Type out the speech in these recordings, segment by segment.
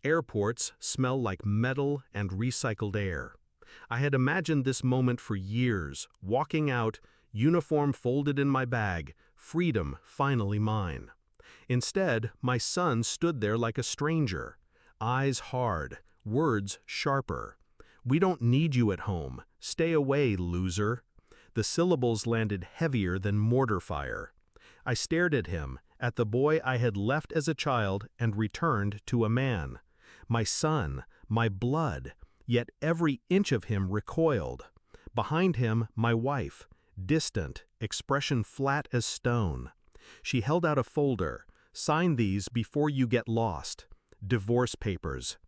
Airports smell like metal and recycled air. I had imagined this moment for years, walking out, uniform folded in my bag, freedom finally mine. Instead, my son stood there like a stranger, eyes hard, words sharper. "We don't need you at home. Stay away, loser." The syllables landed heavier than mortar fire. I stared at him, at the boy I had left as a child and returned to a man. My son, my blood, yet every inch of him recoiled. Behind him, my wife, distant, expression flat as stone. She held out a folder. "Sign these before you get lost." Divorce papers.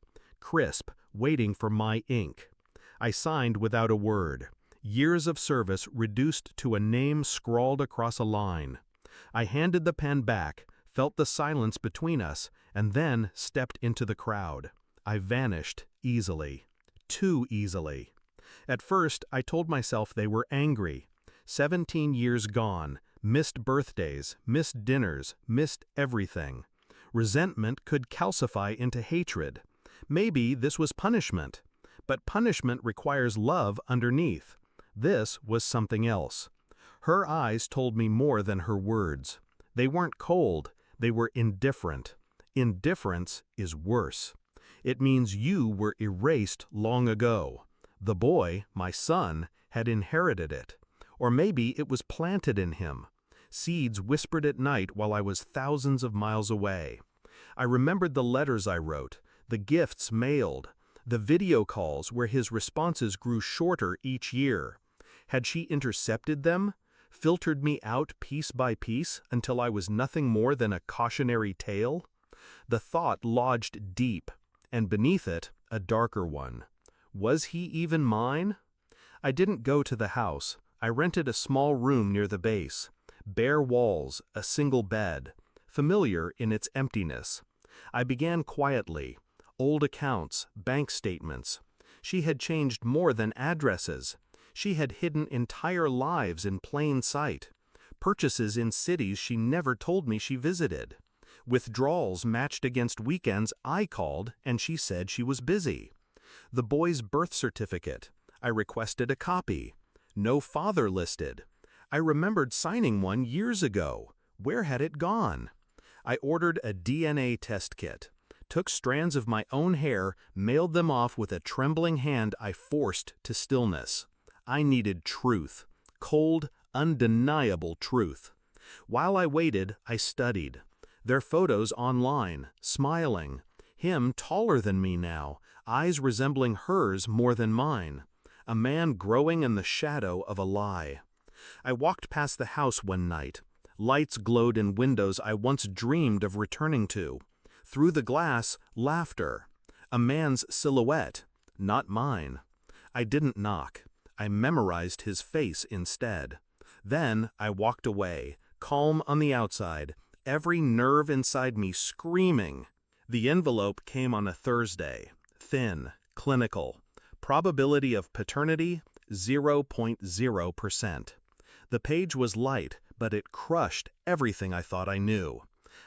Crisp, waiting for my ink. I signed without a word. Years of service reduced to a name scrawled across a line. I handed the pen back, felt the silence between us, and then stepped into the crowd. I vanished easily. Too easily. At first, I told myself they were angry. 17 years gone, missed birthdays, missed dinners, missed everything. Resentment could calcify into hatred. Maybe this was punishment. But punishment requires love underneath. This was something else. Her eyes told me more than her words. They weren't cold, they were indifferent. Indifference is worse. It means you were erased long ago. The boy, my son, had inherited it. Or maybe it was planted in him. Seeds whispered at night while I was thousands of miles away. I remembered the letters I wrote, the gifts mailed, the video calls where his responses grew shorter each year. Had she intercepted them, filtered me out piece by piece until I was nothing more than a cautionary tale? The thought lodged deep, and beneath it, a darker one. Was he even mine? I didn't go to the house. I rented a small room near the base. Bare walls, a single bed, familiar in its emptiness. I began quietly. Old accounts, bank statements. She had changed more than addresses. She had hidden entire lives in plain sight. Purchases in cities she never told me she visited. Withdrawals matched against weekends I called and she said she was busy. The boy's birth certificate. I requested a copy. No father listed. I remembered signing one years ago. Where had it gone? I ordered a DNA test kit. Took strands of my own hair, mailed them off with a trembling hand I forced to stillness. I needed truth. Cold, undeniable truth. While I waited, I studied. Their photos online, smiling. Him taller than me now, eyes resembling hers more than mine. A man growing in the shadow of a lie. I walked past the house one night. Lights glowed in windows I once dreamed of returning to. Through the glass, laughter. A man's silhouette, not mine. I didn't knock. I memorized his face instead. Then I walked away, calm on the outside, every nerve inside me screaming. The envelope came on a Thursday, thin, clinical. Probability of paternity, 0.0%. The page was light, but it crushed everything I thought I knew.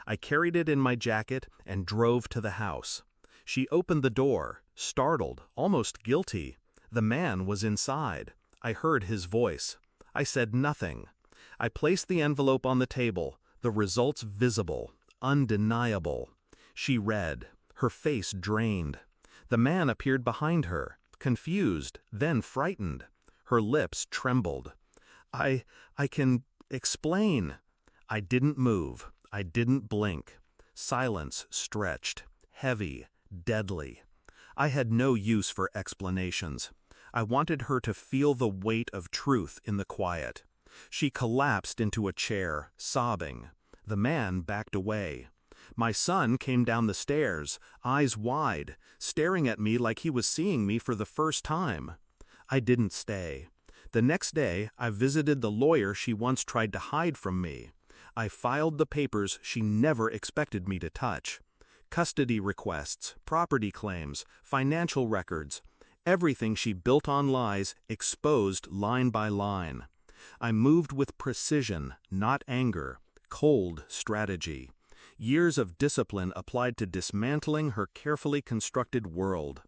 I carried it in my jacket and drove to the house. She opened the door, startled, almost guilty. The man was inside. I heard his voice. I said nothing. I placed the envelope on the table, the results visible, undeniable. She read, her face drained. The man appeared behind her, confused, then frightened. Her lips trembled. I can explain." I didn't move. I didn't blink. Silence stretched, heavy, deadly. I had no use for explanations. I wanted her to feel the weight of truth in the quiet. She collapsed into a chair, sobbing. The man backed away. My son came down the stairs, eyes wide, staring at me like he was seeing me for the first time. I didn't stay. The next day, I visited the lawyer she once tried to hide from me. I filed the papers she never expected me to touch. Custody requests, property claims, financial records. Everything she built on lies, exposed line by line. I moved with precision, not anger, cold strategy. Years of discipline applied to dismantling her carefully constructed world.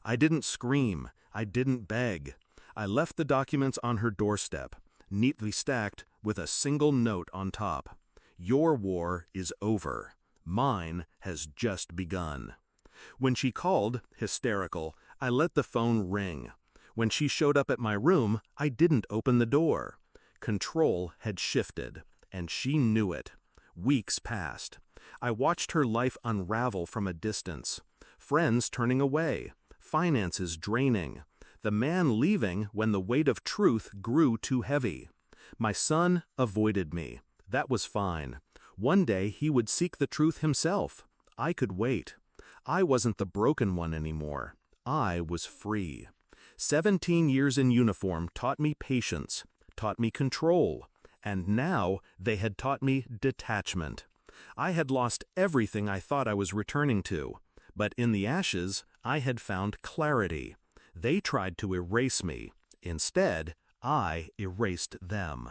I didn't scream. I didn't beg. I left the documents on her doorstep, neatly stacked with a single note on top. Your war is over. Mine has just begun. When she called, hysterical, I let the phone ring. When she showed up at my room, I didn't open the door. Control had shifted, and she knew it. Weeks passed. I watched her life unravel from a distance. Friends turning away, finances draining, the man leaving when the weight of truth grew too heavy. My son avoided me. That was fine. One day he would seek the truth himself. I could wait. I wasn't the broken one anymore. I was free. 17 years in uniform taught me patience, taught me control, and now they had taught me detachment. I had lost everything I thought I was returning to, but in the ashes, I had found clarity. They tried to erase me. Instead, I erased them.